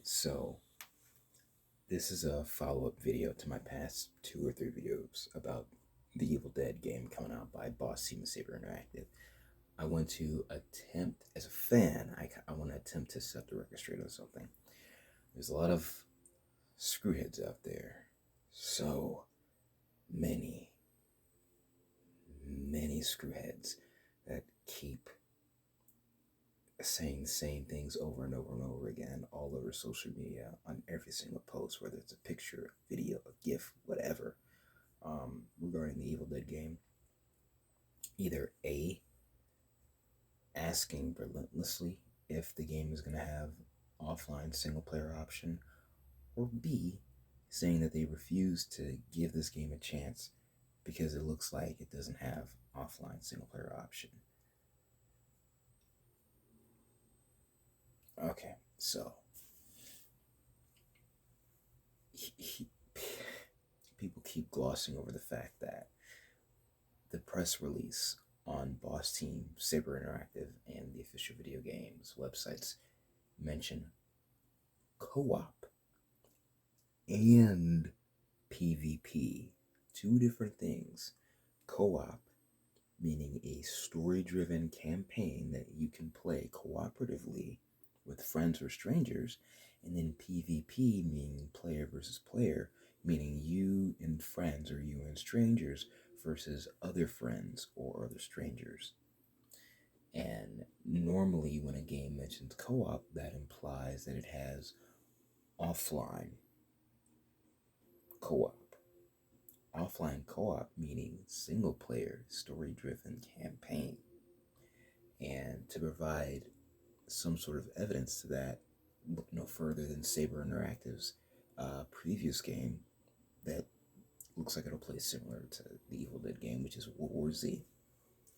So, this is a follow up video to my past two or three videos about the Evil Dead game coming out by Boss Team Saber Interactive. I want to attempt, as a fan, I want to attempt to set the record straight on something. There's a lot of screwheads out there. So many, many screwheads that keep saying the same things over and over and over again all over social media on every single post, whether it's a picture, a video, a GIF, whatever, regarding the Evil Dead game. Either A, asking relentlessly if the game is going to have offline single player option, or B, saying that they refuse to give this game a chance because it looks like it doesn't have offline single player option. Okay, so people keep glossing over the fact that the press release on Boss Team, Saber Interactive, and the official video games websites mention co-op and PvP. Two different things. Co-op meaning a story-driven campaign that you can play cooperatively with friends or strangers, and then PvP meaning player versus player, meaning you and friends or you and strangers versus other friends or other strangers. And normally when a game mentions co-op, that implies that it has offline co-op. Offline co-op meaning single player story driven campaign. And to provide some sort of evidence to that, look no further than Saber Interactive's previous game that looks like it'll play similar to the Evil Dead game, which is World War Z.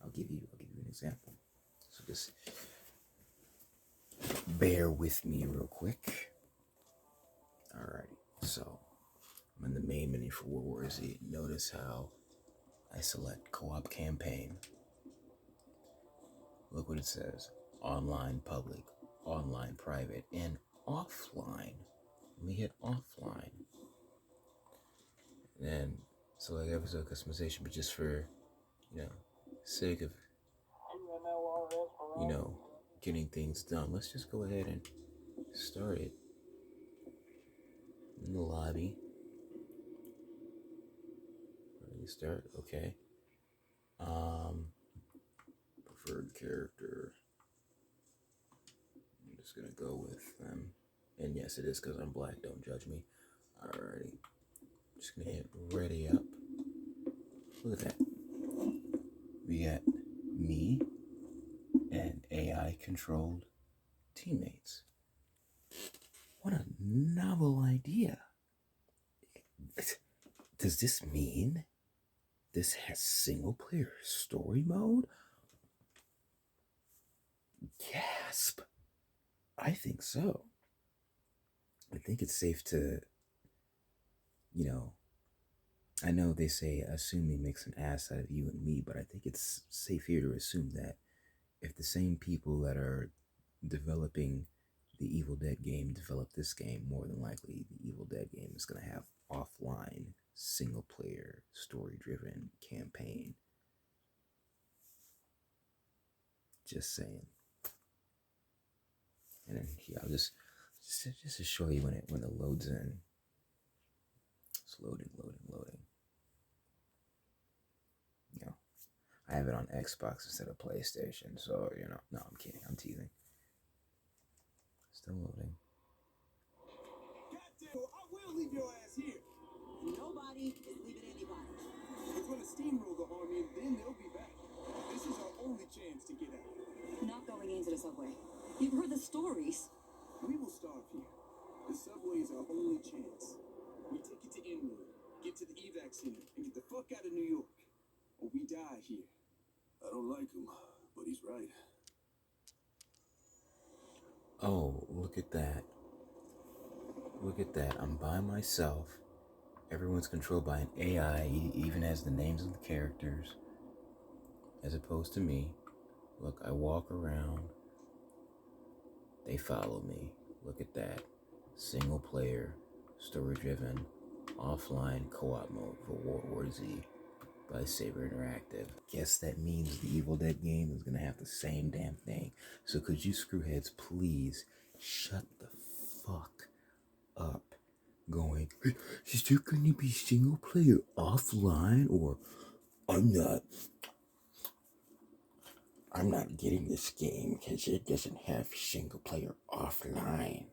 I'll give you an example. So just bear with me real quick. Alrighty, so I'm in the main menu for World War Z. Notice how I select co-op campaign. Look what it says: online public, online private, and offline. Let me hit offline. And then select episode customization, but just for, sake of, getting things done, let's just go ahead and start it in the lobby. Ready to start? Okay. Preferred character. I'm just gonna go with them. And yes, it is because I'm black, don't judge me. Alrighty. Just gonna hit ready up. Look at that. We got me and AI controlled teammates. What a novel idea. Does this mean this has single player story mode? Gasp. I think so. I think it's safe to, I know they say assuming makes an ass out of you and me, but I think it's safe here to assume that if the same people that are developing the Evil Dead game develop this game, more than likely the Evil Dead game is going to have offline, single player, story driven campaign. Just saying. And then here, I'll just to show you when it loads in. It's loading. I have it on Xbox instead of PlayStation, so no, I'm kidding, I'm teasing. Still loading. I will leave your ass here. Nobody is leaving anybody. We're gonna steamroll the army and then they'll be back. This is our only chance to get out. Not going into the subway. You've heard the stories. We will starve here. The subway is our only chance. We take it to Inwood, get to the evac center, and get the fuck out of New York. Or we die here. I don't like him, but he's right. Oh, look at that. Look at that. I'm by myself. Everyone's controlled by an AI, even has the names of the characters, as opposed to me. Look, I walk around. They follow me. Look at that. single player, story driven, offline co-op mode for World War Z by Saber Interactive. Guess that means the Evil Dead game is gonna have the same damn thing. So could you screwheads please shut the fuck up going, is there gonna be single player offline, or I'm not getting this game because it doesn't have single player offline.